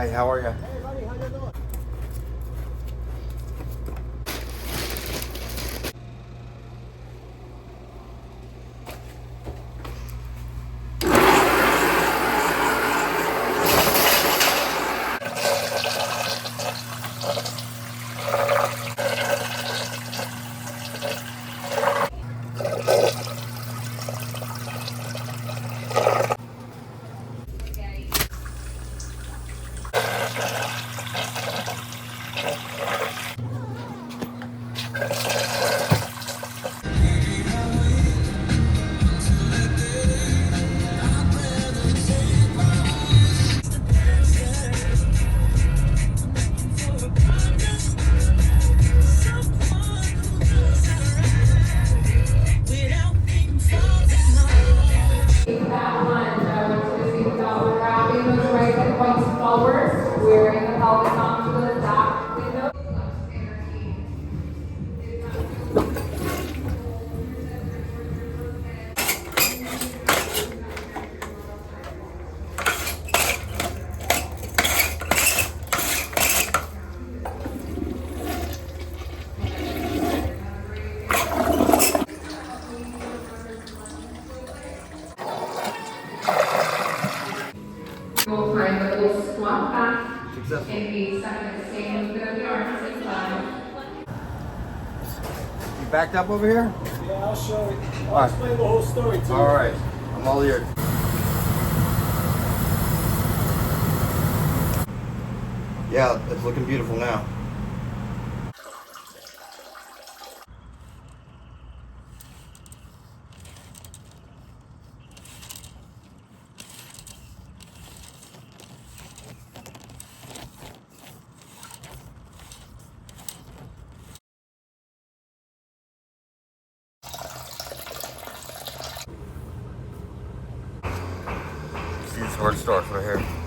Hi, how are you? Hey, buddy, how you doing? That one, we're just speaking about wrapping those right hip points forward, wearing the pelvis onto the back window. We'll find a little squat back in the second same movement of the arms inside. You backed up over here? Yeah, I'll show you. All I'll right. explain the whole story too. All right, I'm all ears. Yeah, it's looking beautiful now. See this word starts right here.